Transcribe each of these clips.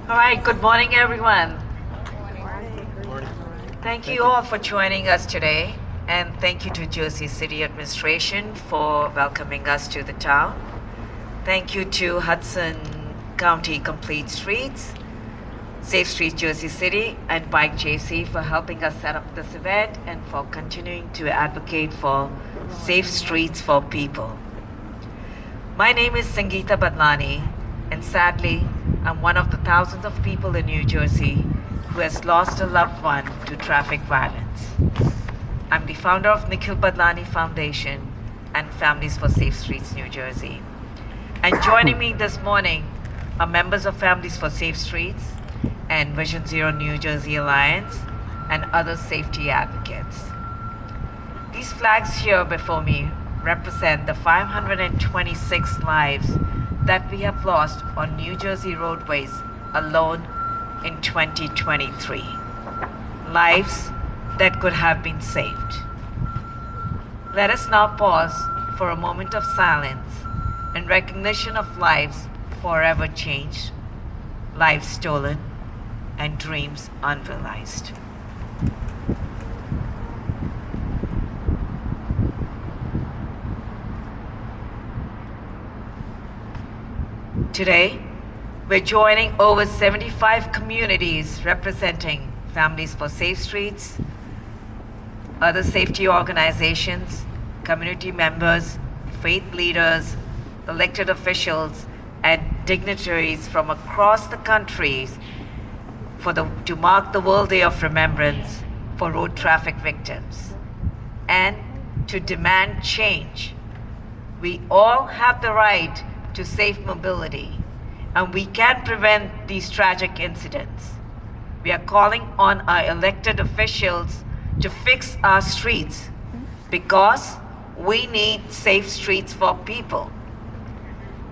All right, good morning, everyone. Thank you all for joining us today, and thank you to Jersey City Administration for welcoming us to the town. Thank you to Hudson County Complete Streets, Safe Streets Jersey City, and Bike JC for helping us set up this event and for continuing to advocate for safe streets for people. My name is Sangeeta Badlani, and sadly, I'm one of the thousands of people in New Jersey who has lost a loved one to traffic violence. I'm the founder of Nikhil Badlani Foundation and Families for Safe Streets New Jersey. And joining me this morning are members of Families for Safe Streets and Vision Zero New Jersey Alliance and other safety advocates. These flags here before me represent the 526 lives that we have lost on New Jersey roadways alone in 2023. Lives that could have been saved. Let us now pause for a moment of silence in recognition of lives forever changed, lives stolen, and dreams unrealized. Today, we're joining over 75 communities representing Families for Safe Streets, other safety organizations, community members, faith leaders, elected officials, and dignitaries from across the country to mark the World Day of Remembrance for road traffic victims and to demand change. We all have the right to safe mobility, and we can prevent these tragic incidents. We are calling on our elected officials to fix our streets because we need safe streets for people.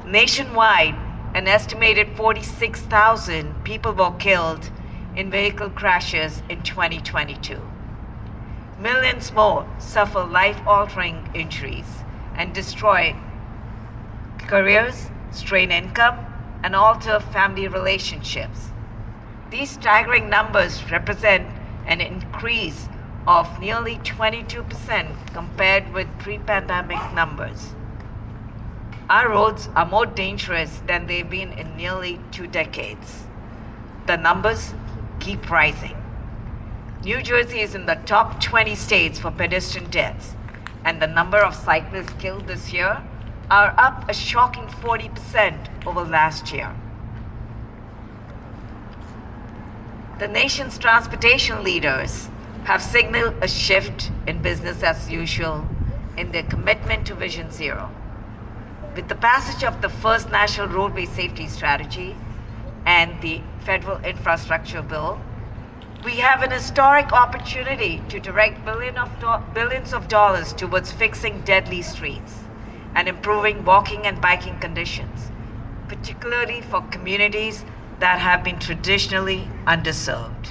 Nationwide, an estimated 46,000 people were killed in vehicle crashes in 2022. Millions more suffer life-altering injuries and destroy careers, strain income, and alter family relationships. These staggering numbers represent an increase of nearly 22% compared with pre-pandemic numbers. Our roads are more dangerous than they've been in nearly 2 decades. The numbers keep rising. New Jersey is in the top 20 states for pedestrian deaths, and the number of cyclists killed this year are up a shocking 40% over last year. The nation's transportation leaders have signaled a shift in business as usual in their commitment to Vision Zero. With the passage of the first National Roadway Safety Strategy and the Federal Infrastructure Bill, we have an historic opportunity to direct billions of dollars towards fixing deadly streets and improving walking and biking conditions, particularly for communities that have been traditionally underserved.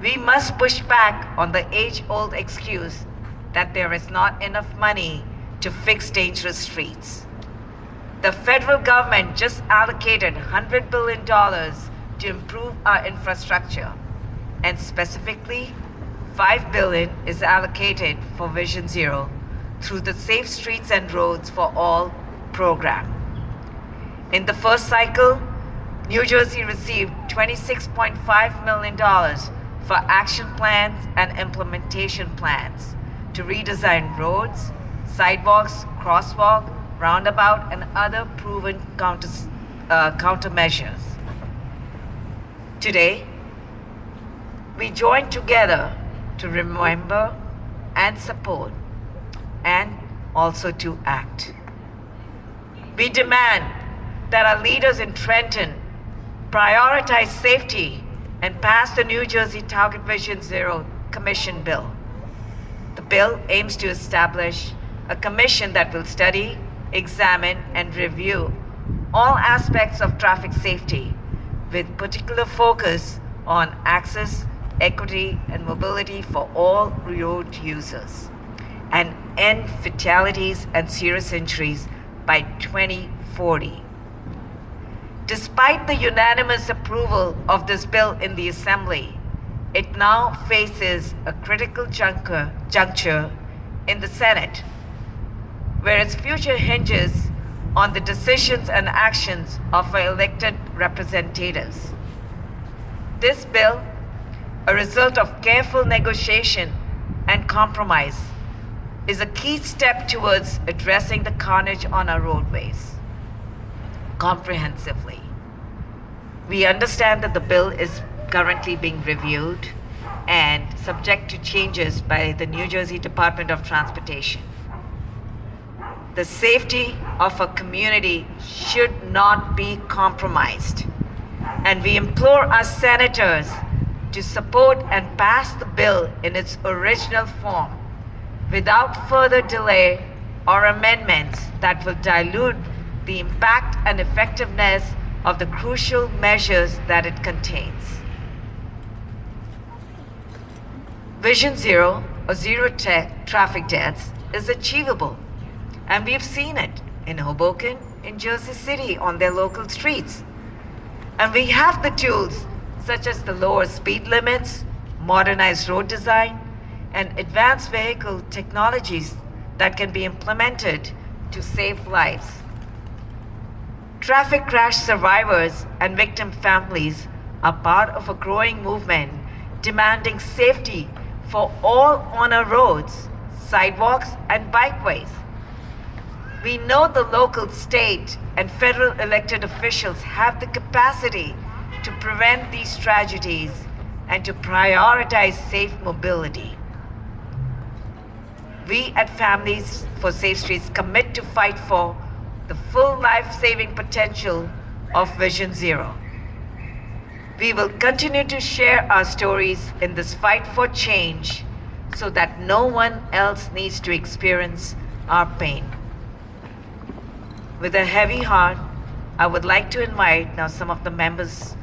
We must push back on the age-old excuse that there is not enough money to fix dangerous streets. The federal government just allocated $100 billion to improve our infrastructure, and specifically, $5 billion is allocated for Vision Zero through the Safe Streets and Roads for All program. In the first cycle, New Jersey received $26.5 million for action plans and implementation plans to redesign roads, sidewalks, crosswalk, roundabout, and other proven countermeasures. Today, we join together to remember and support and also to act. We demand that our leaders in Trenton prioritize safety and pass the New Jersey Target Vision Zero Commission bill. The bill aims to establish a commission that will study, examine, and review all aspects of traffic safety with particular focus on access, equity, and mobility for all road users, and end fatalities and serious injuries by 2040. Despite the unanimous approval of this bill in the Assembly, it now faces a critical juncture in the Senate, where its future hinges on the decisions and actions of our elected representatives. This bill, a result of careful negotiation and compromise, is a key step towards addressing the carnage on our roadways comprehensively. We understand that the bill is currently being reviewed and subject to changes by the New Jersey Department of Transportation. The safety of a community should not be compromised, and we implore our senators to support and pass the bill in its original form without further delay or amendments that will dilute the impact and effectiveness of the crucial measures that it contains. Vision Zero, or zero traffic deaths, is achievable, and we've seen it in Hoboken, in Jersey City, on their local streets. And we have the tools such as the lower speed limits, modernized road design, and advanced vehicle technologies that can be implemented to save lives. Traffic crash survivors and victim families are part of a growing movement demanding safety for all on our roads, sidewalks, and bikeways. We know the local, state, and federal elected officials have the capacity to prevent these tragedies and to prioritize safe mobility. We at Families for Safe Streets commit to fight for the full life-saving potential of Vision Zero. We will continue to share our stories in this fight for change so that no one else needs to experience our pain. With a heavy heart, I would like to invite now some of the members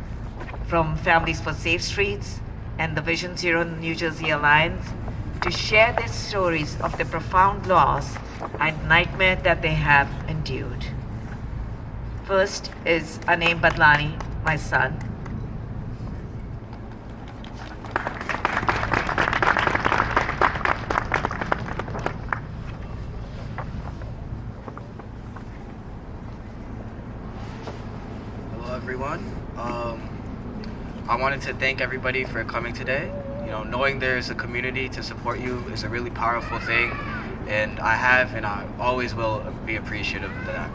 from Families for Safe Streets and the Vision Zero New Jersey Alliance to share their stories of the profound loss and nightmare that they have endured. First is Anem Badlani, my son. Hello everyone. I wanted to thank everybody for coming today. Knowing there's a community to support you is a really powerful thing, and I have and I always will be appreciative of that.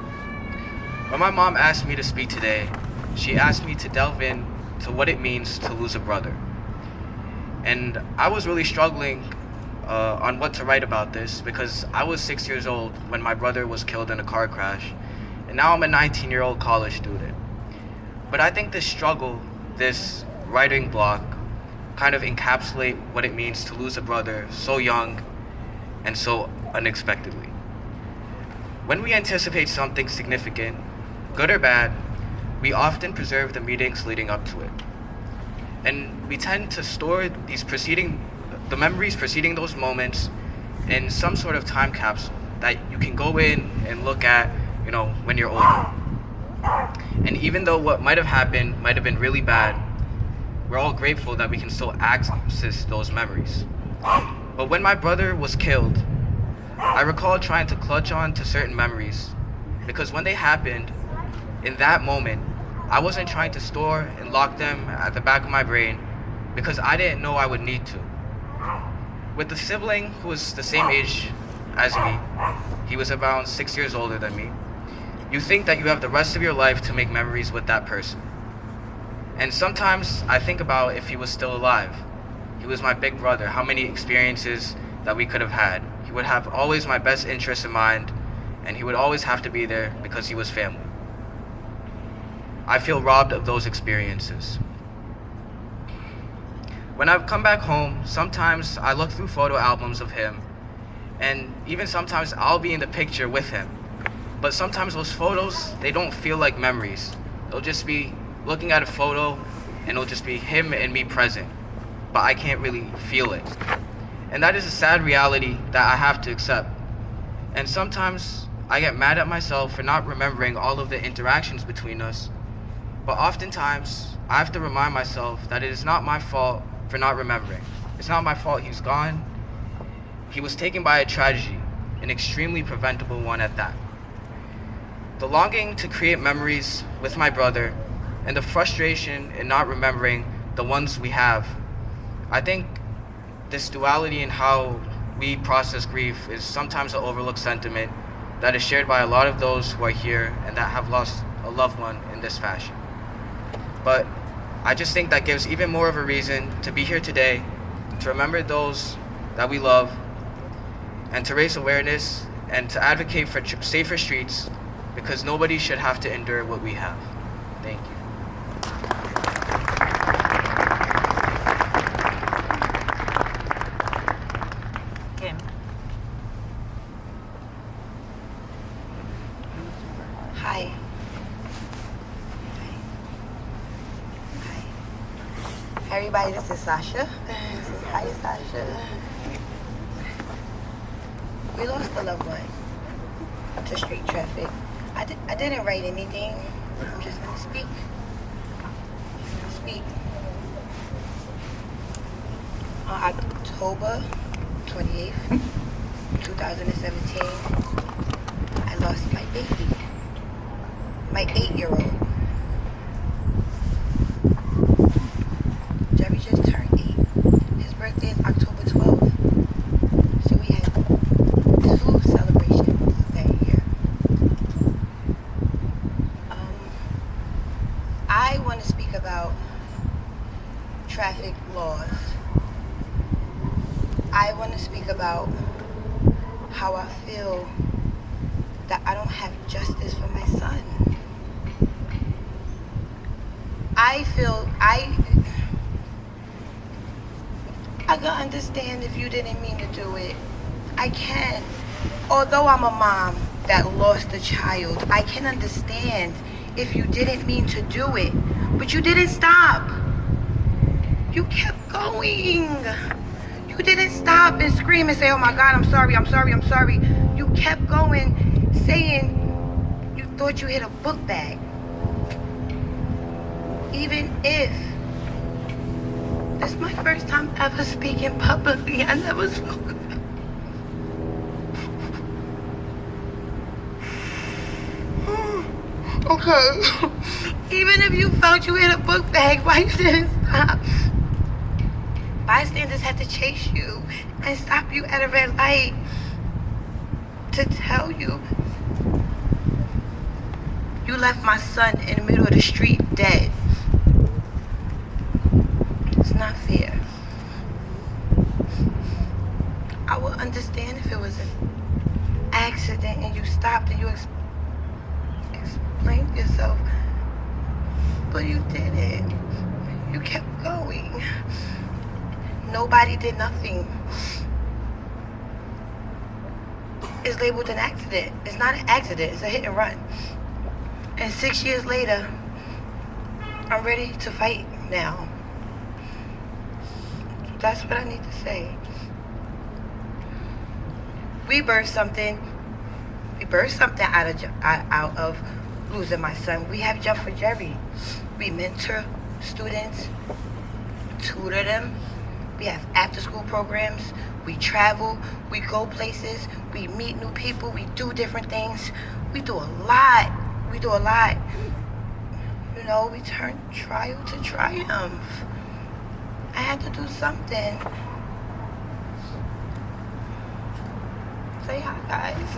When my mom asked me to speak today, she asked me to delve in to what it means to lose a brother. And I was really struggling on what to write about this because I was 6 years old when my brother was killed in a car crash, and now I'm a 19-year-old college student. But I think this struggle, this writing block, kind of encapsulate what it means to lose a brother so young and so unexpectedly. When we anticipate something significant, good or bad, we often preserve the meetings leading up to it. And we tend to store the memories preceding those moments in some sort of time capsule that you can go in and look at, when you're older. And even though what might have happened might have been really bad, we're all grateful that we can still access those memories. But when my brother was killed, I recall trying to clutch on to certain memories because when they happened, in that moment, I wasn't trying to store and lock them at the back of my brain because I didn't know I would need to. With the sibling who was the same age as me, he was around 6 years older than me, you think that you have the rest of your life to make memories with that person. And sometimes I think about if he was still alive. He was my big brother, how many experiences that we could have had. He would have always my best interests in mind, and he would always have to be there because he was family. I feel robbed of those experiences. When I've come back home, sometimes I look through photo albums of him, and even sometimes I'll be in the picture with him. But sometimes those photos, they don't feel like memories. They'll just be looking at a photo and it'll just be him and me present, but I can't really feel it. And that is a sad reality that I have to accept. And sometimes I get mad at myself for not remembering all of the interactions between us But oftentimes, I have to remind myself that it is not my fault for not remembering. It's not my fault he's gone. He was taken by a tragedy, an extremely preventable one at that. The longing to create memories with my brother and the frustration in not remembering the ones we have. I think this duality in how we process grief is sometimes an overlooked sentiment that is shared by a lot of those who are here and that have lost a loved one in this fashion. But I just think that gives even more of a reason to be here today, to remember those that we love, and to raise awareness and to advocate for safer streets, because nobody should have to endure what we have. Thank you. Kim. Hi. Hi, everybody, this is Sasha. Hi, Sasha. We lost a loved one to street traffic. I didn't write anything. I'm just gonna speak. On October 28th, 2017, I lost my baby, my 8-year-old. Jerry just turned 8. His birthday is October 12th. So we had 2 celebrations that year. I want to speak about traffic laws. I want to speak about how I feel that I don't have justice for my son. I feel I can understand if you didn't mean to do it. I can. Although I'm a mom that lost a child, I can understand if you didn't mean to do it. But you didn't stop. You kept going. You didn't stop and scream and say, oh my God, I'm sorry, I'm sorry, I'm sorry. You kept going, saying you thought you hit a book bag. Even if this is my first time ever speaking publicly, I never spoke. Okay. Even if you felt you hit a book bag, why you didn't stop? Bystanders had to chase you and stop you at a red light to tell you you left my son in the middle of the street dead. It's not fair. I would understand if it was an accident and you stopped and you explained yourself, but you didn't. You kept going. Nobody did nothing. It's labeled an accident. It's not an accident, it's a hit and run. And 6 years later, I'm ready to fight now. That's what I need to say. We birthed something out of losing my son. We have Jump for Jerry. We mentor students, tutor them. We have after-school programs. We travel. We go places. We meet new people. We do different things. We do a lot. You know, we turn trial to triumph. I had to do something. Say hi, guys.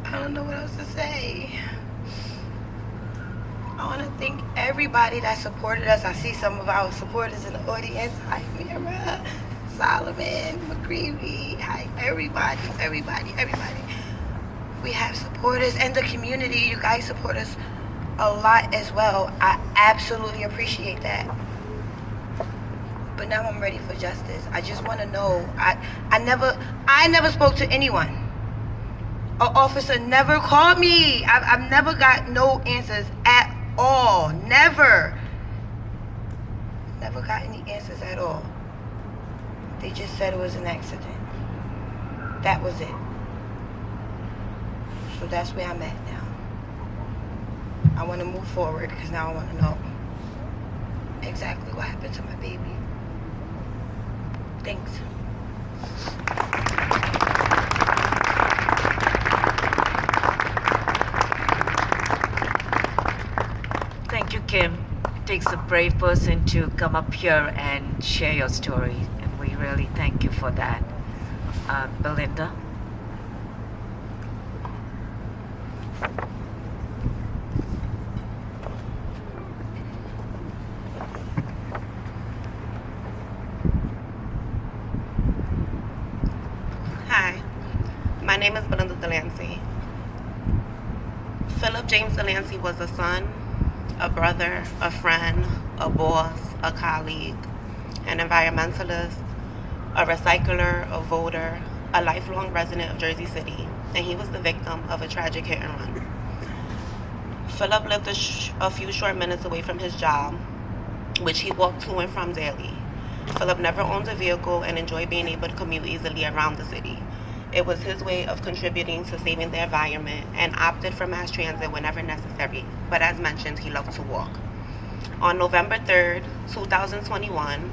I don't know what else to say. I want to thank everybody that supported us. I see some of our supporters in the audience. Hi, Mira, Solomon, McCreevy. Hi, everybody. We have supporters and the community. You guys support us a lot as well. I absolutely appreciate that. But now I'm ready for justice. I just want to know. I never spoke to anyone. An officer never called me. I've never got no answers at all. Never got any answers at all. They just said it was an accident. That was it. So that's where I'm at now. I want to move forward because now I want to know exactly what happened to my baby. Thanks. Thank you, Kim. It takes a brave person to come up here and share your story, and we really thank you for that. Belinda? Hi, my name is Belinda Delancey. Philip James Delancey was a son, a brother, a friend, a boss, a colleague, an environmentalist, a recycler, a voter, a lifelong resident of Jersey City, and he was the victim of a tragic hit and run. Philip lived a few short minutes away from his job, which he walked to and from daily. Philip never owned a vehicle and enjoyed being able to commute easily around the city. It was his way of contributing to saving the environment and opted for mass transit whenever necessary, but as mentioned, he loved to walk. On November 3rd, 2021,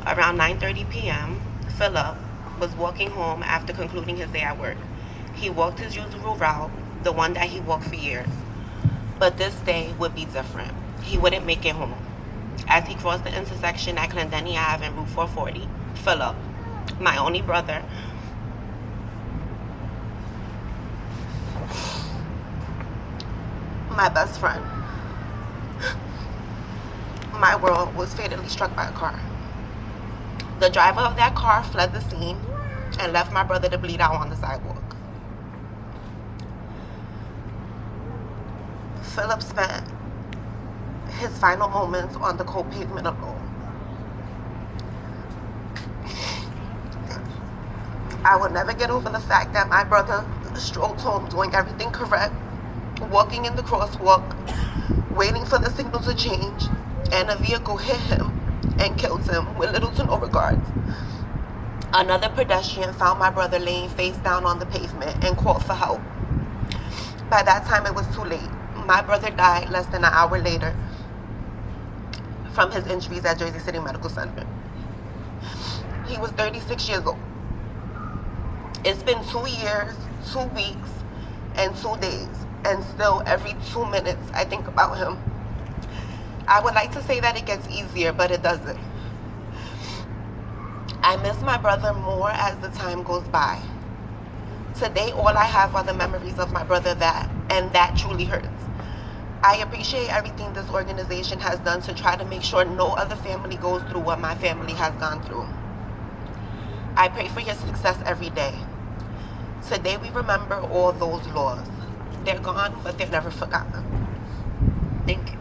around 9:30 p.m., Philip was walking home after concluding his day at work. He walked his usual route, the one that he walked for years. But this day would be different. He wouldn't make it home. As he crossed the intersection at Clendenny Ave and Route 440, Philip, my only brother, my best friend, my world was fatally struck by a car. The driver of that car fled the scene and left my brother to bleed out on the sidewalk. Philip spent his final moments on the cold pavement alone. I will never get over the fact that my brother strolled home doing everything correct, walking in the crosswalk, waiting for the signal to change, and a vehicle hit him and killed him with little to no regards. Another pedestrian found my brother laying face down on the pavement and called for help. By that time, it was too late. My brother died less than an hour later from his injuries at Jersey City Medical Center. He was 36 years old. It's been 2 years, 2 weeks, and 2 days, and still every 2 minutes I think about him. I would like to say that it gets easier, but it doesn't. I miss my brother more as the time goes by. Today, all I have are the memories of my brother and that truly hurts. I appreciate everything this organization has done to try to make sure no other family goes through what my family has gone through. I pray for your success every day. Today, we remember all those laws. They're gone, but they're never forgotten. Thank you.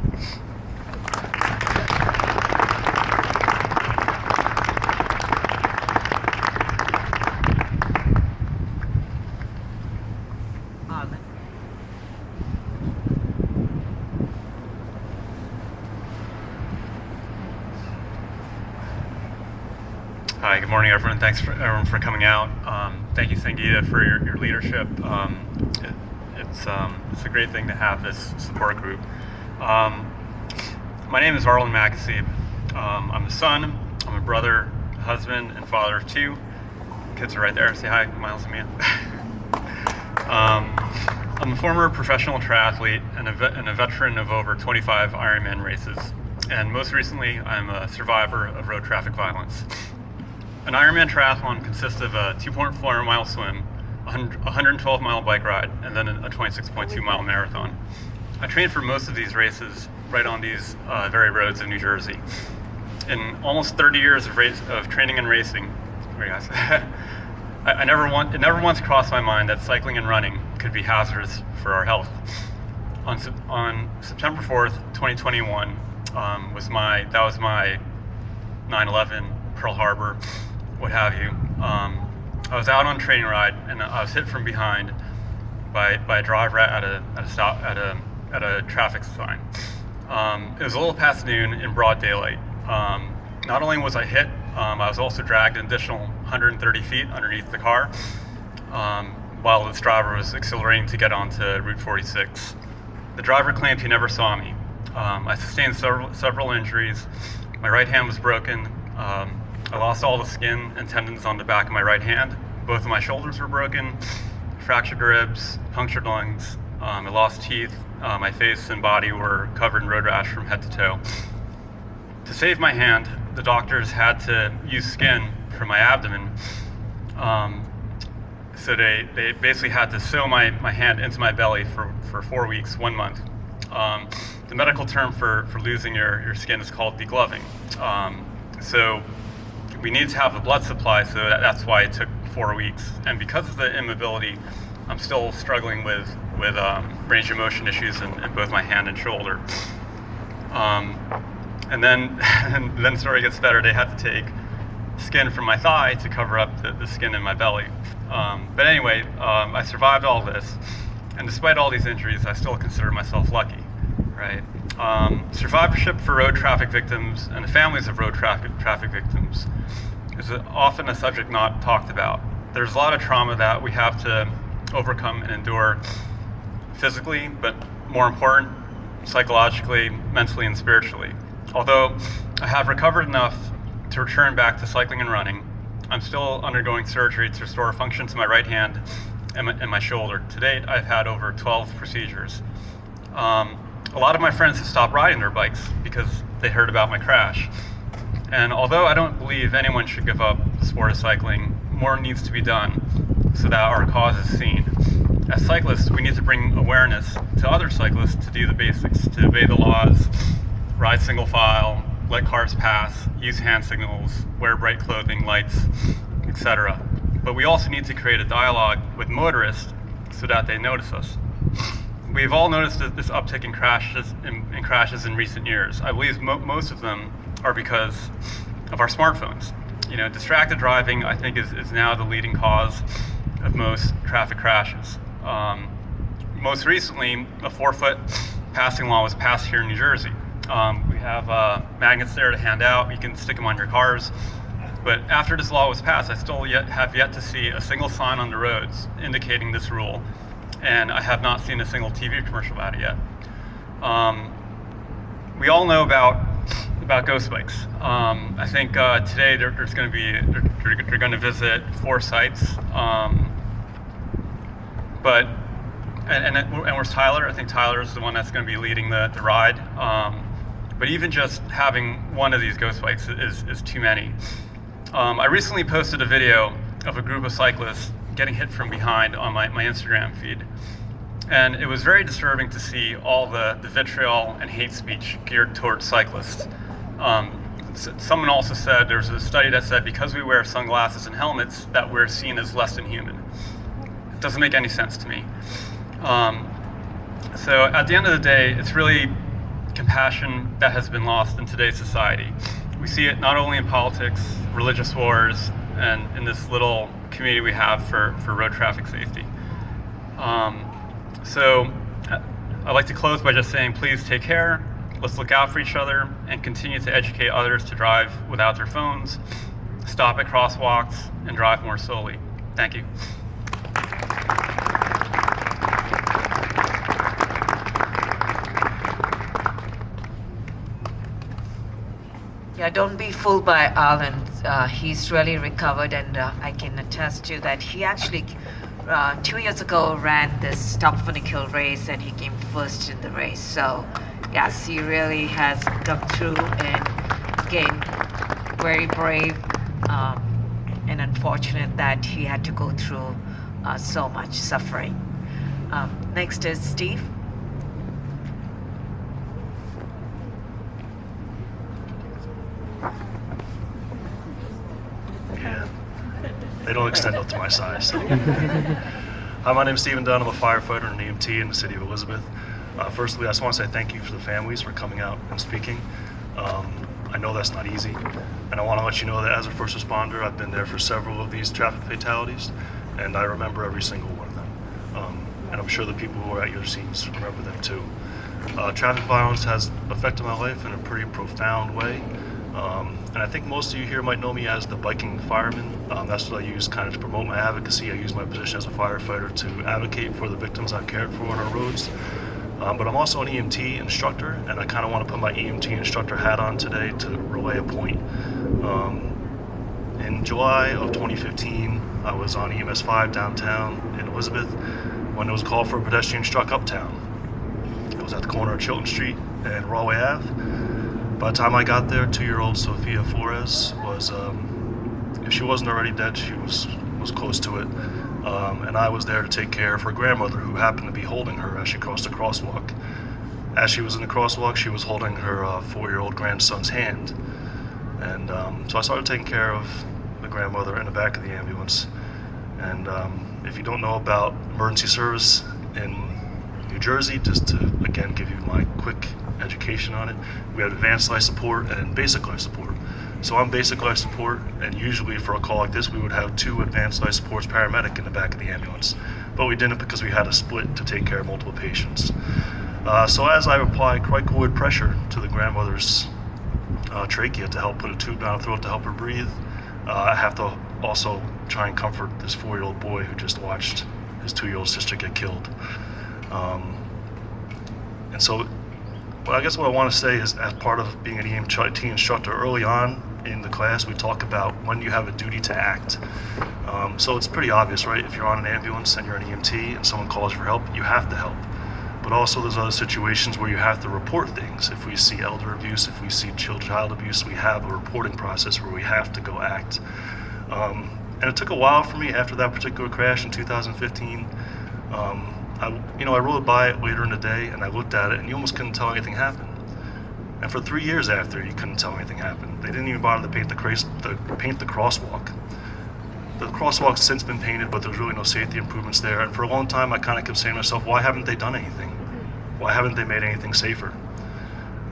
Hi, good morning, everyone. Thanks for everyone for coming out. Thank you, Sangeeta, for your leadership. It's a great thing to have this support group. My name is Arlen Makasib. I'm a son, I'm a brother, husband, and father of 2. Kids are right there. Say hi, Miles and Mia. I'm a former professional triathlete and a veteran of over 25 Ironman races. And most recently, I'm a survivor of road traffic violence. An Ironman triathlon consists of a 2.4 mile swim, a 112 mile bike ride, and then a 26.2 mile marathon. I trained for most of these races right on these very roads of New Jersey. In almost 30 years of training and racing, sorry guys, it never once crossed my mind that cycling and running could be hazardous for our health. On September 4th, 2021, was my 9/11, Pearl Harbor, what have you. I was out on a training ride and I was hit from behind by a driver at a traffic sign. It was a little past noon in broad daylight. Not only was I hit, I was also dragged an additional 130 feet underneath the car. while this driver was accelerating to get onto Route 46. The driver claimed he never saw me. I sustained several injuries. My right hand was broken. I lost all the skin and tendons on the back of my right hand. Both of my shoulders were broken, fractured ribs, punctured lungs. I lost teeth. My face and body were covered in road rash from head to toe. To save my hand, the doctors had to use skin from my abdomen. So they basically had to sew my hand into my belly for 4 weeks, 1 month. The medical term for losing your skin is called degloving. So we needed to have a blood supply, so that's why it took 4 weeks. And because of the immobility, I'm still struggling with range of motion issues in both my hand and shoulder. And then the story gets better. They had to take skin from my thigh to cover up the skin in my belly. But anyway, I survived all this, and despite all these injuries, I still consider myself lucky, right? Survivorship for road traffic victims and the families of road traffic victims is often a subject not talked about. There's a lot of trauma that we have to overcome and endure physically, but more important, psychologically, mentally, and spiritually. Although I have recovered enough to return back to cycling and running, I'm still undergoing surgery to restore function to my right hand and my shoulder. To date, I've had over 12 procedures. A lot of my friends have stopped riding their bikes because they heard about my crash. And although I don't believe anyone should give up the sport of cycling, more needs to be done so that our cause is seen. As cyclists, we need to bring awareness to other cyclists to do the basics, to obey the laws, ride single file, let cars pass, use hand signals, wear bright clothing, lights, etc. But we also need to create a dialogue with motorists so that they notice us. We've all noticed this uptick in crashes in recent years. I believe most of them are because of our smartphones. You know, distracted driving, I think, is now the leading cause of most traffic crashes. Most recently, a 4-foot passing law was passed here in New Jersey. We have magnets there to hand out. You can stick them on your cars. But after this law was passed, I still have yet to see a single sign on the roads indicating this rule. And I have not seen a single TV commercial about it yet. We all know about ghost bikes. I think today they're going to visit 4 sites. And where's Tyler? I think Tyler is the one that's going to be leading the ride. But even just having one of these ghost bikes is too many. I recently posted a video of a group of cyclists getting hit from behind on my Instagram feed. And it was very disturbing to see all the vitriol and hate speech geared towards cyclists. Someone also said, there's a study that said because we wear sunglasses and helmets that we're seen as less than human. It doesn't make any sense to me. So at the end of the day, it's really compassion that has been lost in today's society. We see it not only in politics, religious wars, and in this little community we have for road traffic safety. So I'd like to close by just saying, please take care, let's look out for each other, and continue to educate others to drive without their phones, stop at crosswalks, and drive more slowly. Thank you. Yeah, don't be fooled by Alan. He's really recovered, and I can attest to that. He actually 2 years ago ran this Stop Funicle race, and he came first in the race. So yes, he really has come through, and again, very brave, and unfortunate that he had to go through so much suffering. Next is Steve. They don't extend up to my size. Hi, my name is Stephen Dunn. I'm a firefighter and an EMT in the city of Elizabeth. Firstly, I just want to say thank you for the families for coming out and speaking. I know that's not easy, and I want to let you know that as a first responder, I've been there for several of these traffic fatalities, and I remember every single one of them. And I'm sure the people who are at your scenes remember them too. Traffic violence has affected my life in a pretty profound way. And I think most of you here might know me as the biking fireman. That's what I use kind of to promote my advocacy. I use my position as a firefighter to advocate for the victims I've cared for on our roads. But I'm also an EMT instructor, and I kind of want to put my EMT instructor hat on today to relay a point. In July of 2015, I was on EMS 5 downtown in Elizabeth when there was a call for a pedestrian struck uptown. It was at the corner of Chilton Street and Rawway Ave. By the time I got there, 2-year-old Sophia Flores was, if she wasn't already dead, she was close to it. And I was there to take care of her grandmother, who happened to be holding her as she crossed the crosswalk. As she was in the crosswalk, she was holding her 4-year-old grandson's hand. And so I started taking care of the grandmother in the back of the ambulance. And if you don't know about emergency service in New Jersey, just to again give you my quick education on it, we have advanced life support and basic life support. So I'm basic life support, and usually for a call like this, we would have 2 advanced life supports paramedic in the back of the ambulance. But we didn't because we had a split to take care of multiple patients. So as I apply cricoid pressure to the grandmother's trachea to help put a tube down her throat to help her breathe, I have to also try and comfort this 4-year-old boy who just watched his 2-year-old sister get killed. And so, well, I guess what I want to say is, as part of being an EMT instructor, early on in the class, we talk about when you have a duty to act. So it's pretty obvious, right? If you're on an ambulance and you're an EMT and someone calls for help, you have to help. But also there's other situations where you have to report things. If we see elder abuse, if we see child abuse, we have a reporting process where we have to go act. And it took a while for me after that particular crash in 2015. I rode by it later in the day and I looked at it and you almost couldn't tell anything happened. And for 3 years after, you couldn't tell anything happened. They didn't even bother to paint the crosswalk. The crosswalk's since been painted, but there's really no safety improvements there. And for a long time, I kind of kept saying to myself, why haven't they done anything? Why haven't they made anything safer?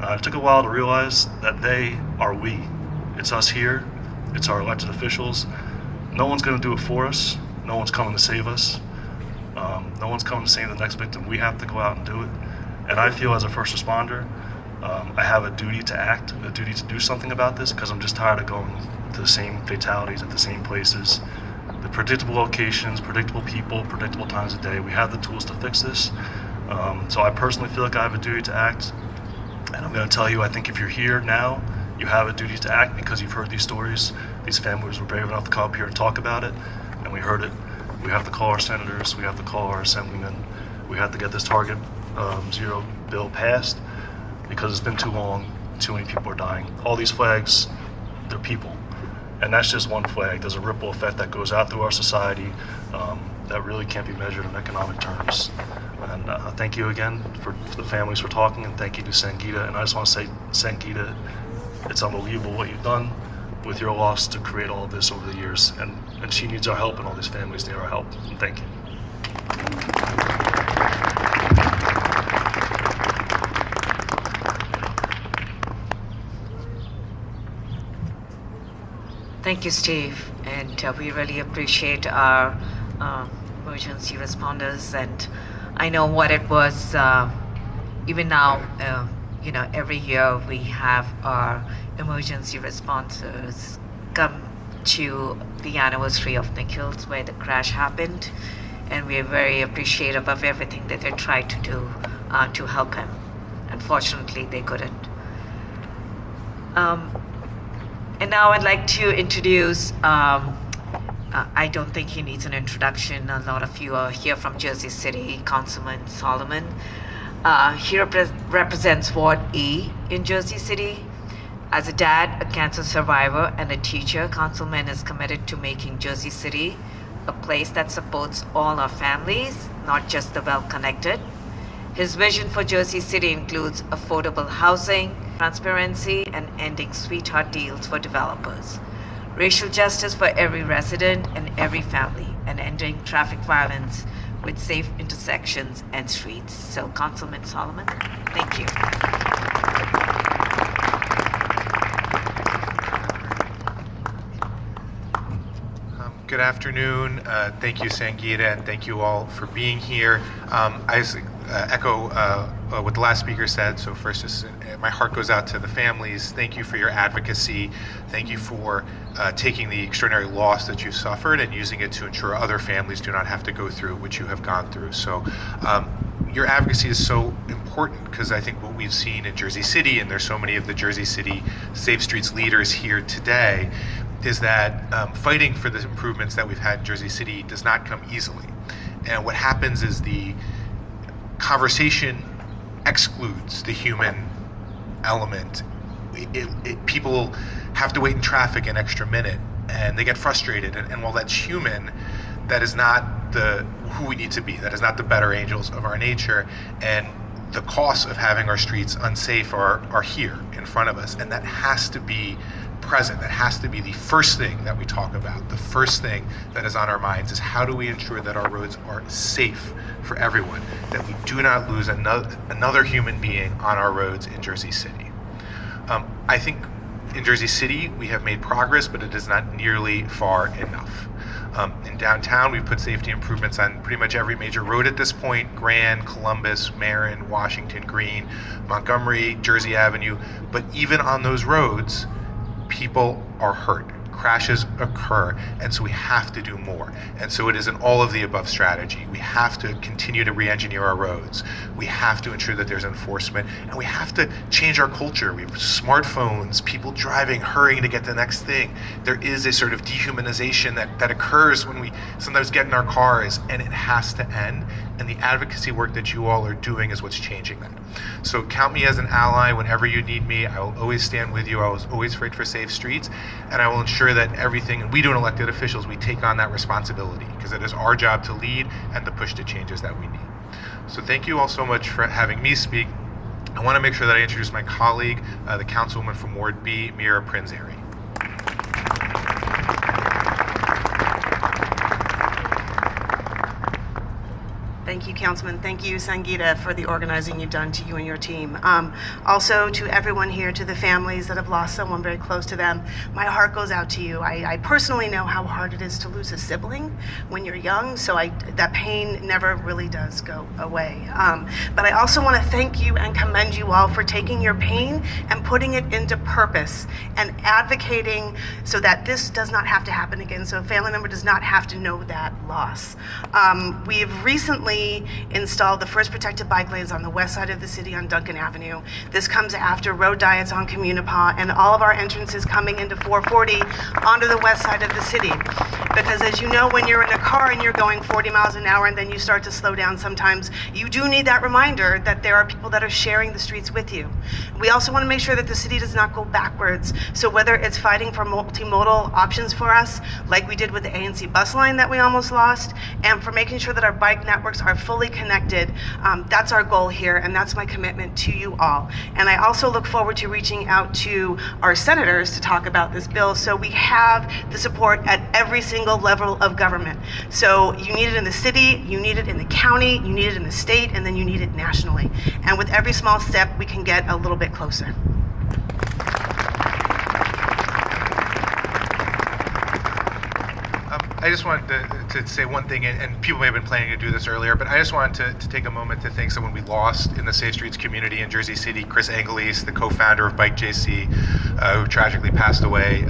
It took a while to realize that they are we. It's us here. It's our elected officials. No one's going to do it for us. No one's coming to save us. No one's coming to save the next victim. We have to go out and do it. And I feel as a first responder, I have a duty to act, a duty to do something about this, because I'm just tired of going to the same fatalities at the same places, the predictable locations, predictable people, predictable times of day. We have the tools to fix this. So I personally feel like I have a duty to act. And I'm going to tell you, I think if you're here now, you have a duty to act because you've heard these stories. These families were brave enough to come up here and talk about it, and we heard it. We have to call our senators, we have to call our assemblymen, we have to get this Target Zero bill passed because it's been too long, too many people are dying. All these flags, they're people. And that's just one flag. There's a ripple effect that goes out through our society that really can't be measured in economic terms. And thank you again for the families for talking, and thank you to Sangeeta. And I just want to say, Sangeeta, it's unbelievable what you've done with your loss to create all of this over the years. And she needs our help, and all these families need our help. And thank you. Thank you, Steve, and we really appreciate our emergency responders. And I know what it was. Even now, every year we have our emergency responders come to the anniversary of Nikhil's, where the crash happened, and we are very appreciative of everything that they tried to do to help him. Unfortunately, they couldn't. And now I'd like to introduce, I don't think he needs an introduction. A lot of you are here from Jersey City, Councilman Solomon. He represents Ward E in Jersey City. As a dad, a cancer survivor, and a teacher, Councilman is committed to making Jersey City a place that supports all our families, not just the well-connected. His vision for Jersey City includes affordable housing, transparency, and ending sweetheart deals for developers, racial justice for every resident and every family, and ending traffic violence with safe intersections and streets. So, Councilman Solomon, thank you. Good afternoon. Thank you, Sangeeta, and thank you all for being here. I echo what the last speaker said. So first, just my heart goes out to the families. Thank you for your advocacy. Thank you for taking the extraordinary loss that you've suffered and using it to ensure other families do not have to go through what you have gone through. So your advocacy is so important, because I think what we've seen in Jersey City, and there's so many of the Jersey City Safe Streets leaders here today, is that fighting for the improvements that we've had in Jersey City does not come easily. And what happens is the conversation excludes the human element. People have to wait in traffic an extra minute, and they get frustrated. And while that's human, that is not who we need to be. That is not the better angels of our nature. And the costs of having our streets unsafe are here in front of us, and that has to be present. That has to be the first thing that we talk about. The first thing that is on our minds is, how do we ensure that our roads are safe for everyone, that we do not lose another human being on our roads in Jersey City. I think in Jersey City we have made progress, but it is not nearly far enough. In downtown, we've put safety improvements on pretty much every major road at this point: Grand, Columbus, Marin, Washington Green, Montgomery, Jersey Avenue. But even on those roads, people are hurt. Crashes occur, and so we have to do more. And so it is an all of the above strategy. We have to continue to re-engineer our roads. We have to ensure that there's enforcement, and we have to change our culture. We have smartphones, people driving, hurrying to get the next thing. There is a sort of dehumanization that occurs when we sometimes get in our cars, and it has to end. And the advocacy work that you all are doing is what's changing that. So count me as an ally whenever you need me. I will always stand with you. I will always fight for safe streets, and I will ensure that everything, and we do, elected officials, we take on that responsibility, because it is our job to lead and to push the changes that we need. So thank you all so much for having me speak. I want to make sure that I introduce my colleague, the councilwoman from Ward B, Mira Prinzeri. Thank you, Councilman. Thank you, Sangeeta, for the organizing you've done, to you and your team. Also, to everyone here, to the families that have lost someone very close to them, my heart goes out to you. I personally know how hard it is to lose a sibling when you're young, so that pain never really does go away. But I also want to thank you and commend you all for taking your pain and putting it into purpose and advocating so that this does not have to happen again, so a family member does not have to know that loss. We've recently installed the first protected bike lanes on the west side of the city on Duncan Avenue. This comes after road diets on Communipaw and all of our entrances coming into 440 onto the west side of the city. Because as you know, when you're in a car and you're going 40 miles an hour and then you start to slow down sometimes, you do need that reminder that there are people that are sharing the streets with you. We also want to make sure that the city does not go backwards. So whether it's fighting for multimodal options for us, like we did with the ANC bus line that we almost lost, and for making sure that our bike networks are fully connected, that's our goal here, and that's my commitment to you all. And I also look forward to reaching out to our senators to talk about this bill, so we have the support at every single level of government. So you need it in the city, you need it in the county, you need it in the state, and then you need it nationally. And with every small step, we can get a little bit closer. I just wanted to say one thing, and people may have been planning to do this earlier, but I just wanted to take a moment to thank someone we lost in the Safe Streets community in Jersey City, Chris Angelis, the co-founder of Bike JC, who tragically passed away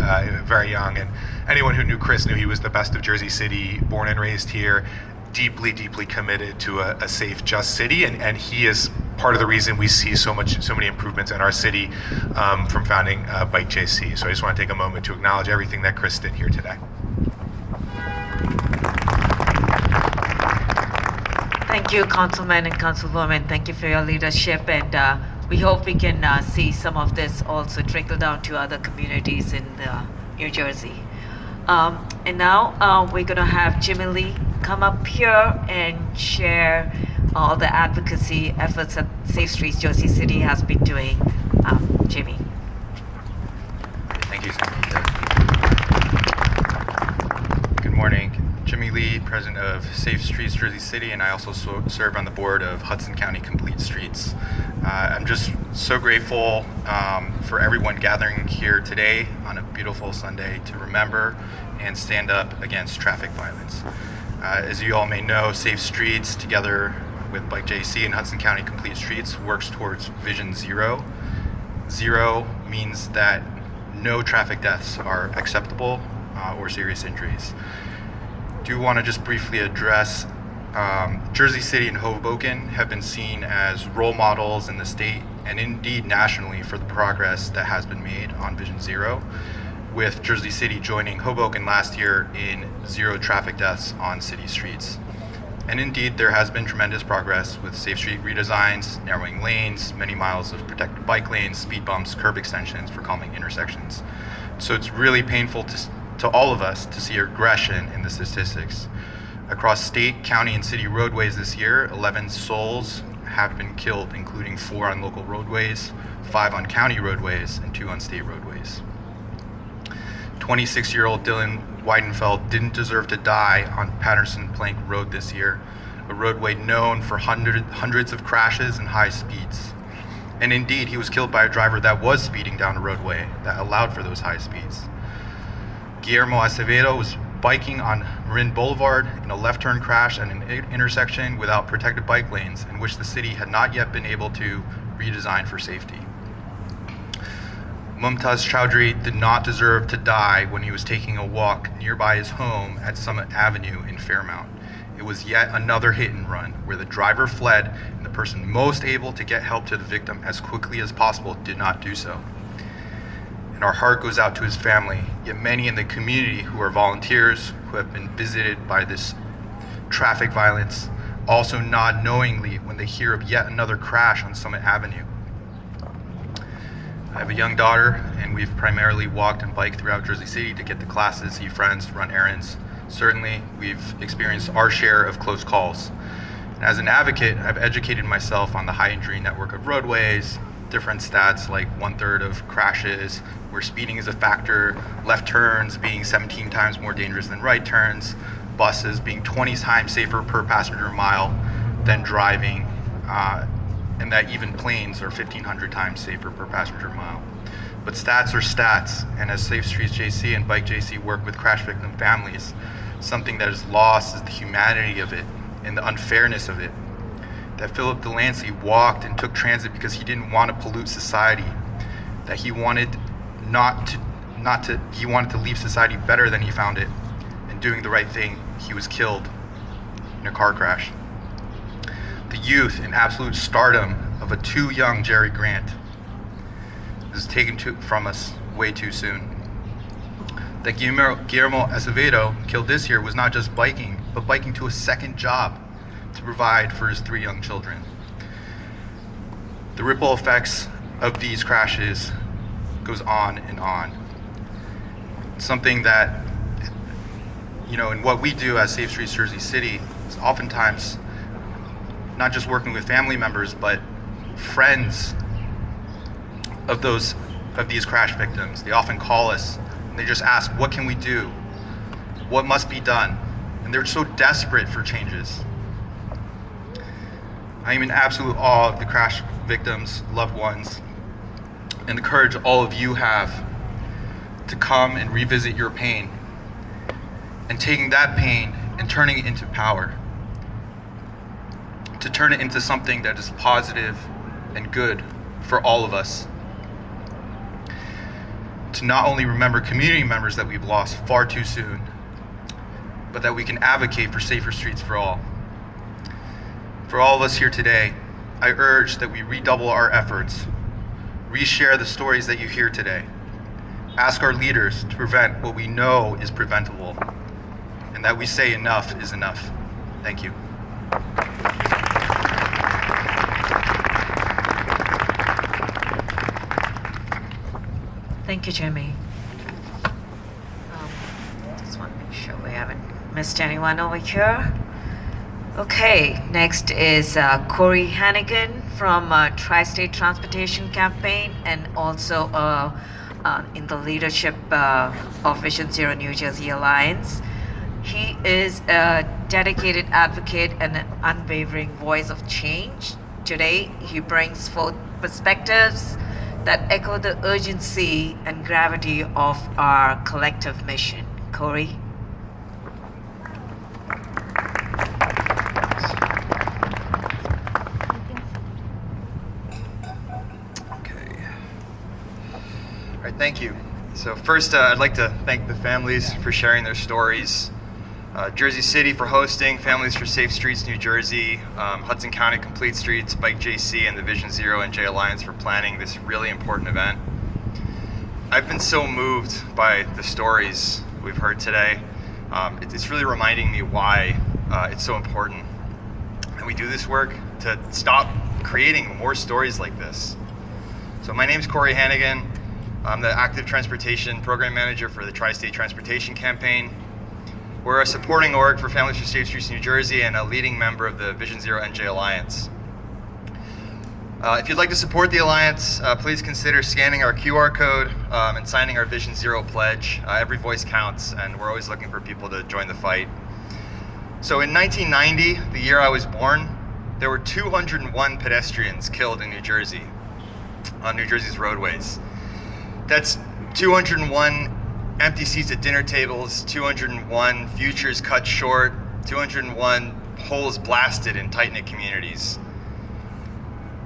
very young. And anyone who knew Chris knew he was the best of Jersey City, born and raised here, deeply, deeply committed to a safe, just city, and he is part of the reason we see so many improvements in our city from founding Bike JC. So I just want to take a moment to acknowledge everything that Chris did here today. Thank you, Councilman and Councilwoman. Thank you for your leadership, and we hope we can see some of this also trickle down to other communities in New Jersey. And now we're going to have Jimmy Lee come up here and share all the advocacy efforts that Safe Streets Jersey City has been doing. Jimmy. Thank you, Sangeeta. Good morning. Jimmy Lee, president of Safe Streets Jersey City, and I also serve on the board of Hudson County Complete Streets. I'm just so grateful for everyone gathering here today on a beautiful Sunday to remember and stand up against traffic violence. As you all may know, Safe Streets, together with Bike JC and Hudson County Complete Streets works towards Vision Zero. Zero means that no traffic deaths are acceptable or serious injuries. Do want to just briefly address Jersey City and Hoboken have been seen as role models in the state and indeed nationally for the progress that has been made on Vision Zero, with Jersey City joining Hoboken last year in zero traffic deaths on city streets. And indeed, there has been tremendous progress with safe street redesigns, narrowing lanes, many miles of protected bike lanes, speed bumps, curb extensions for calming intersections. So it's really painful to all of us to see regression in the statistics. Across state, county, and city roadways this year, 11 souls have been killed, including 4 on local roadways, 5 on county roadways, and 2 on state roadways. 26-year-old Dylan Weidenfeld didn't deserve to die on Patterson Plank Road this year, a roadway known for hundreds of crashes and high speeds. And indeed, he was killed by a driver that was speeding down a roadway that allowed for those high speeds. Guillermo Acevedo was biking on Marin Boulevard in a left turn crash at an intersection without protected bike lanes, in which the city had not yet been able to redesign for safety. Mumtaz Chowdhury did not deserve to die when he was taking a walk nearby his home at Summit Avenue in Fairmount. It was yet another hit and run where the driver fled and the person most able to get help to the victim as quickly as possible did not do so. And our heart goes out to his family, yet many in the community who are volunteers who have been visited by this traffic violence also nod knowingly when they hear of yet another crash on Summit Avenue. I have a young daughter, and we've primarily walked and biked throughout Jersey City to get to classes, see friends, run errands. Certainly, we've experienced our share of close calls. And as an advocate, I've educated myself on the high injury network of roadways, different stats like 1/3 of crashes, where speeding is a factor, left turns being 17 times more dangerous than right turns, buses being 20 times safer per passenger mile than driving, and that even planes are 1,500 times safer per passenger mile. But stats are stats, and as Safe Streets JC and Bike JC work with crash victim families, something that is lost is the humanity of it and the unfairness of it. That Philip Delancey walked and took transit because he didn't want to pollute society, that he wanted he wanted to leave society better than he found it, and doing the right thing, he was killed in a car crash. The youth and absolute stardom of a too young Jerry Grant is taken from us way too soon. That Guillermo Acevedo killed this year was not just biking, but biking to a second job to provide for his 3 young children. The ripple effects of these crashes goes on and on. Something that, in what we do as Safe Streets Jersey City is oftentimes not just working with family members, but friends of these crash victims. They often call us and they just ask, what can we do? What must be done? And they're so desperate for changes. I am in absolute awe of the crash victims, loved ones, and the courage all of you have to come and revisit your pain, and taking that pain and turning it into power, to turn it into something that is positive and good for all of us. To not only remember community members that we've lost far too soon, but that we can advocate for safer streets for all. For all of us here today, I urge that we redouble our efforts, reshare the stories that you hear today, ask our leaders to prevent what we know is preventable, and that we say enough is enough. Thank you. Thank you, Jimmy. Just want to make sure we haven't missed anyone over here. Okay, next is Corey Hannigan from Tri-State Transportation Campaign, and also in the leadership of Vision Zero New Jersey Alliance. He is a dedicated advocate and an unwavering voice of change. Today, he brings forth perspectives that echo the urgency and gravity of our collective mission. Corey? Thank you. So first, I'd like to thank the families for sharing their stories, Jersey City for hosting, Families for Safe Streets New Jersey, Hudson County Complete Streets, Bike JC, and the Vision Zero NJ Alliance for planning this really important event. I've been so moved by the stories we've heard today. It's really reminding me why it's so important that we do this work to stop creating more stories like this. So my name's Corey Hannigan. I'm the Active Transportation Program Manager for the Tri-State Transportation Campaign. We're a supporting org for Families for Safe Streets New Jersey and a leading member of the Vision Zero NJ Alliance. If you'd like to support the Alliance, please consider scanning our QR code and signing our Vision Zero pledge. Every voice counts, and we're always looking for people to join the fight. So in 1990, the year I was born, there were 201 pedestrians killed in New Jersey, on New Jersey's roadways. That's 201 empty seats at dinner tables, 201 futures cut short, 201 holes blasted in tight-knit communities.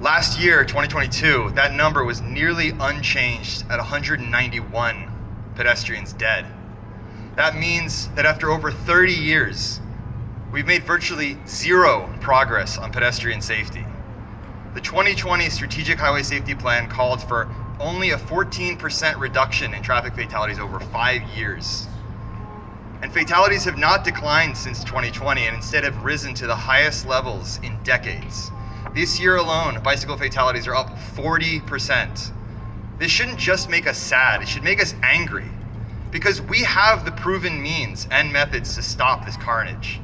Last year, 2022, that number was nearly unchanged at 191 pedestrians dead. That means that after over 30 years, we've made virtually zero progress on pedestrian safety. The 2020 Strategic Highway Safety Plan called for only a 14% reduction in traffic fatalities over 5 years. And fatalities have not declined since 2020 and instead have risen to the highest levels in decades. This year alone, bicycle fatalities are up 40%. This shouldn't just make us sad, it should make us angry, because we have the proven means and methods to stop this carnage.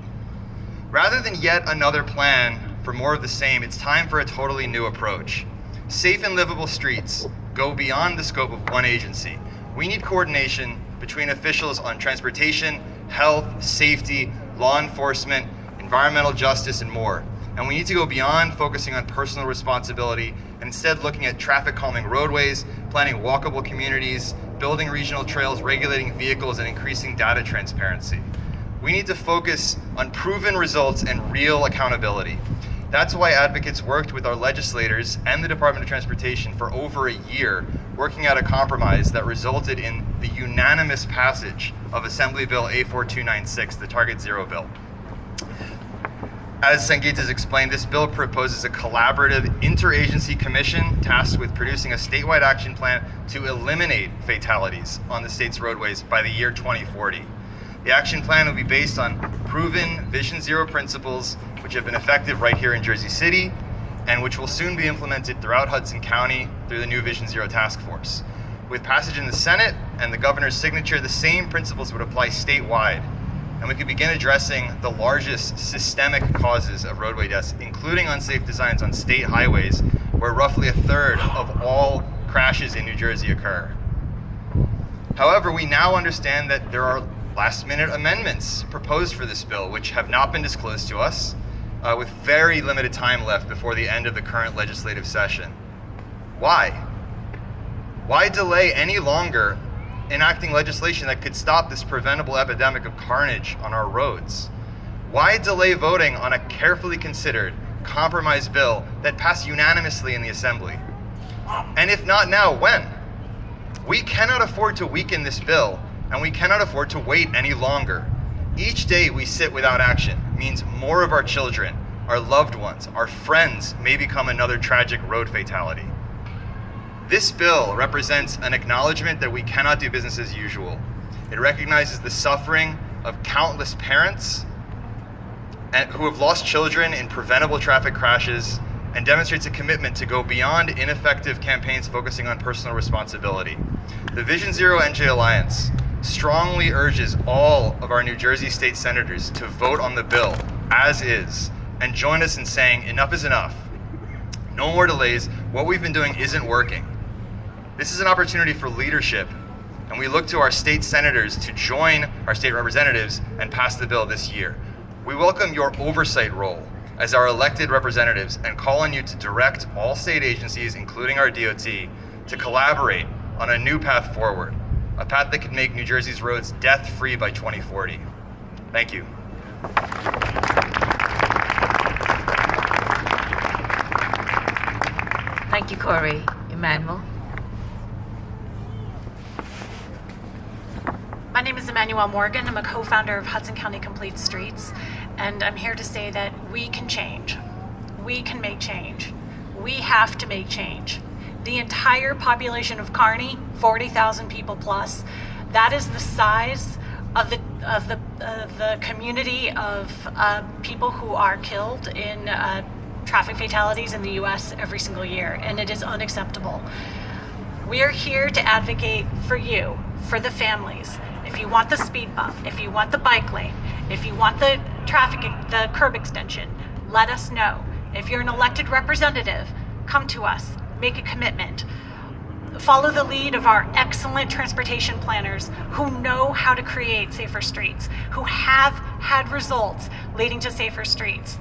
Rather than yet another plan for more of the same, it's time for a totally new approach. Safe and livable streets go beyond the scope of one agency. We need coordination between officials on transportation, health, safety, law enforcement, environmental justice, and more. And we need to go beyond focusing on personal responsibility and instead looking at traffic calming roadways, planning walkable communities, building regional trails, regulating vehicles, and increasing data transparency. We need to focus on proven results and real accountability. That's why advocates worked with our legislators and the Department of Transportation for over a year, working out a compromise that resulted in the unanimous passage of Assembly Bill A4296, the Target Zero bill. As Sangeeta has explained, this bill proposes a collaborative interagency commission tasked with producing a statewide action plan to eliminate fatalities on the state's roadways by the year 2040. The action plan will be based on proven Vision Zero principles, which have been effective right here in Jersey City, and which will soon be implemented throughout Hudson County through the new Vision Zero task force. With passage in the Senate and the governor's signature, the same principles would apply statewide, and we could begin addressing the largest systemic causes of roadway deaths, including unsafe designs on state highways, where roughly a third of all crashes in New Jersey occur. However, we now understand that there are last-minute amendments proposed for this bill, which have not been disclosed to us, with very limited time left before the end of the current legislative session. Why? Why delay any longer enacting legislation that could stop this preventable epidemic of carnage on our roads? Why delay voting on a carefully considered compromise bill that passed unanimously in the Assembly? And if not now, when? We cannot afford to weaken this bill, and we cannot afford to wait any longer. Each day we sit without action means more of our children, our loved ones, our friends may become another tragic road fatality. This bill represents an acknowledgement that we cannot do business as usual. It recognizes the suffering of countless parents who have lost children in preventable traffic crashes and demonstrates a commitment to go beyond ineffective campaigns focusing on personal responsibility. The Vision Zero NJ Alliance strongly urges all of our New Jersey state senators to vote on the bill as is and join us in saying enough is enough. No more delays. What we've been doing isn't working. This is an opportunity for leadership, and we look to our state senators to join our state representatives and pass the bill this year. We welcome your oversight role as our elected representatives and call on you to direct all state agencies, including our DOT, to collaborate on a new path forward, a path that could make New Jersey's roads death-free by 2040. Thank you. Thank you, Corey. Emmanuel. My name is Emmanuel Morgan. I'm a co-founder of Hudson County Complete Streets, and I'm here to say that we can change. We can make change. We have to make change. The entire population of Kearney, 40,000 people plus, that is the size of the community of people who are killed in traffic fatalities in the U.S. every single year, and it is unacceptable. We are here to advocate for you, for the families. If you want the speed bump, if you want the bike lane, if you want the the curb extension, let us know. If you're an elected representative, come to us, make a commitment. Follow the lead of our excellent transportation planners who know how to create safer streets, who have had results leading to safer streets,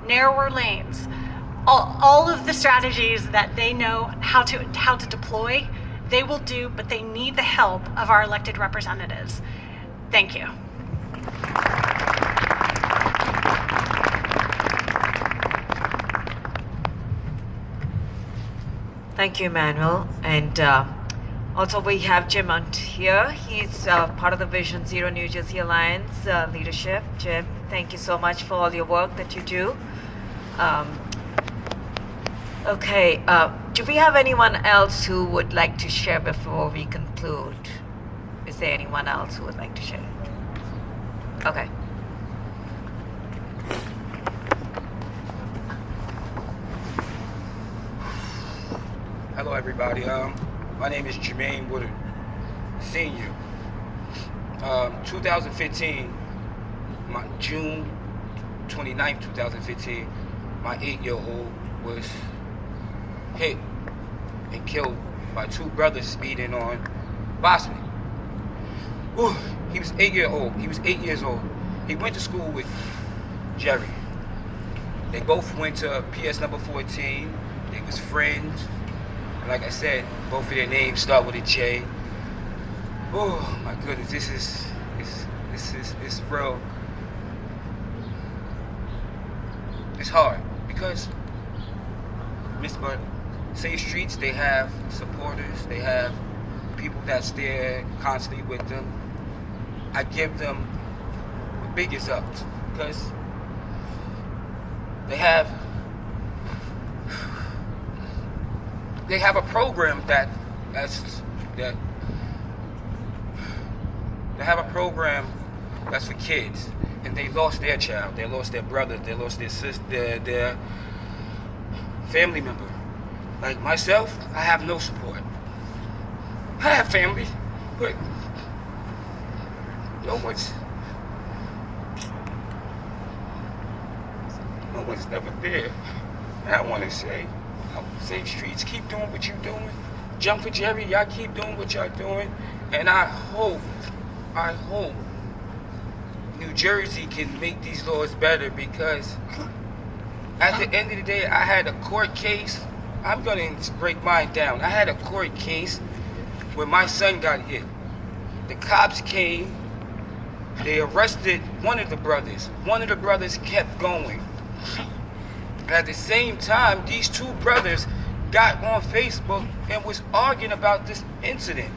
narrower lanes, all of the strategies that they know how to deploy, they will do, but they need the help of our elected representatives. Thank you. Thank you, Emmanuel. And also we have Jim on here. He's part of the Vision Zero New Jersey Alliance leadership. Jim, thank you so much for all your work that you do. Okay, do we have anyone else who would like to share before we conclude? Is there anyone else who would like to share? Okay. Hello, everybody. My name is Jermaine Woodard, Senior. 2015, June 29th, 2015, my 8-year-old was hit and killed by two brothers speeding on Boston. Ooh, he was 8 years old. He went to school with Jerry. They both went to PS number 14. They was friends. And like I said, both of their names start with a J. Oh my goodness, this is real. It's hard because Miss Bud, Safe Streets, they have supporters, they have people that's there constantly with them. I give them the biggest ups because they have a program they have a program that's for kids, and they lost their child, they lost their brother, they lost their sister, their family member. Like myself, I have no support. I have family, but no one's never there. And I want to say, Safe Streets, keep doing what you're doing. Jump for Jerry, y'all keep doing what y'all doing. And I hope New Jersey can make these laws better, because at the end of the day, I had a court case. I'm going to break mine down. I had a court case where my son got hit. The cops came. They arrested one of the brothers. One of the brothers kept going. At the same time, these two brothers got on Facebook and was arguing about this incident.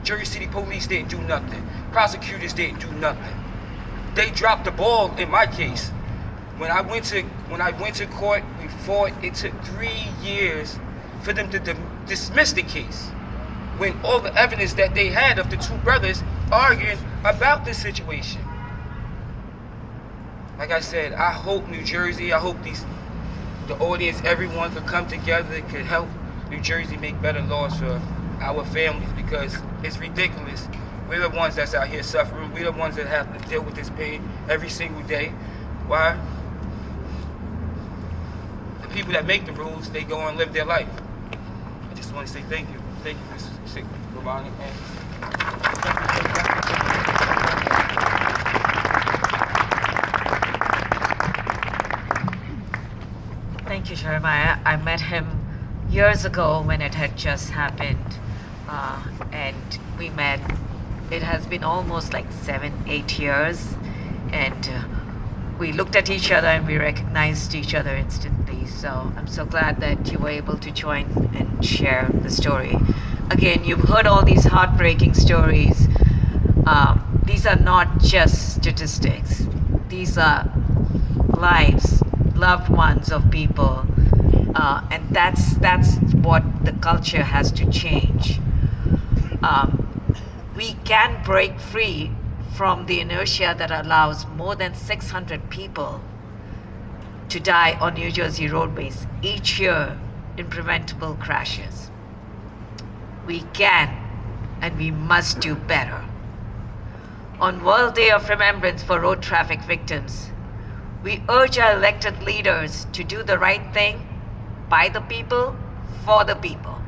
Jersey City police didn't do nothing. Prosecutors didn't do nothing. They dropped the ball in my case. When I went to court, we fought. It took 3 years for them to dismiss the case, when all the evidence that they had of the two brothers arguing about this situation. Like I said, I hope New Jersey, I hope the audience, everyone could come together, could help New Jersey make better laws for our families, because it's ridiculous. We're the ones that's out here suffering. We're the ones that have to deal with this pain every single day. Why? The people that make the rules, they go and live their life. I just want to say thank you. Thank you, Mr. Romani. Thank you, Jeremiah. I met him years ago when it had just happened, and we met. It has been almost like 7-8 years, and we looked at each other and we recognized each other instantly. So I'm so glad that you were able to join and share the story. Again, you've heard all these heartbreaking stories, These are not just statistics. These are lives, loved ones of people, and that's what the culture has to change. We can break free from the inertia that allows more than 600 people to die on New Jersey roadways each year in preventable crashes. We can and we must do better. On World Day of Remembrance for Road Traffic Victims, we urge our elected leaders to do the right thing by the people, for the people.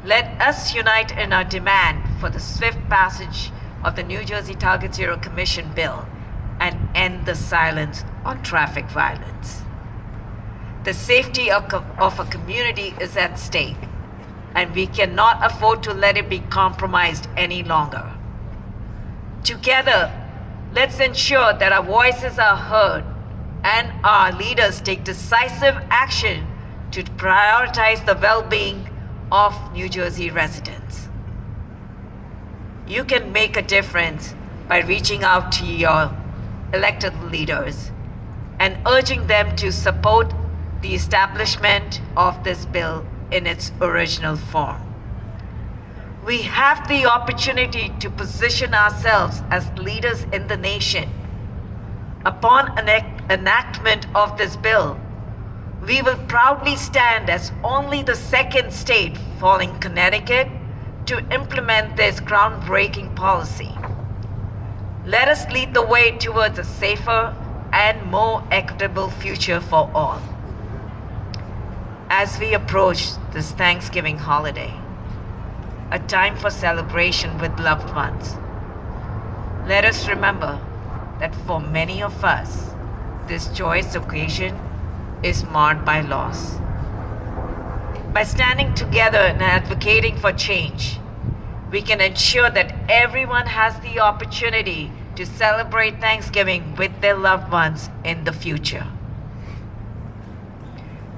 Let us unite in our demand for the swift passage of the New Jersey Target Zero Commission bill and end the silence on traffic violence. The safety of a community is at stake, and we cannot afford to let it be compromised any longer. Together, let's ensure that our voices are heard and our leaders take decisive action to prioritize the well-being of New Jersey residents. You can make a difference by reaching out to your elected leaders and urging them to support the establishment of this bill in its original form. We have the opportunity to position ourselves as leaders in the nation. Upon enactment of this bill, we will proudly stand as only the second state following Connecticut to implement this groundbreaking policy. Let us lead the way towards a safer and more equitable future for all. As we approach this Thanksgiving holiday, a time for celebration with loved ones, let us remember that for many of us, this joyous occasion is marred by loss. By standing together and advocating for change, we can ensure that everyone has the opportunity to celebrate Thanksgiving with their loved ones in the future.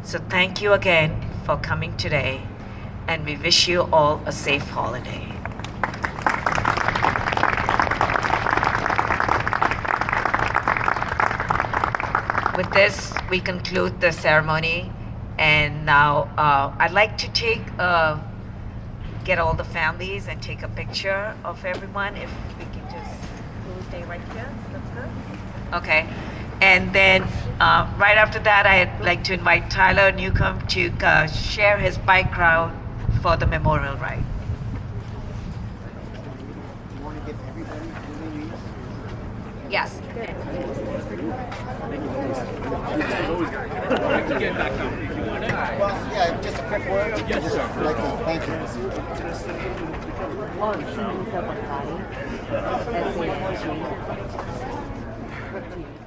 So thank you again for coming today, and we wish you all a safe holiday. With this, we conclude the ceremony, and now I'd like to get all the families and take a picture of everyone. If we can just stay right here, that's good. Okay, and then right after that, I'd like to invite Tyler Newcomb to share his bike route for the memorial ride. You want to give everybody who they need? Yes. Well, yeah, just a quick word. Yes, sir. I'd like to thank you.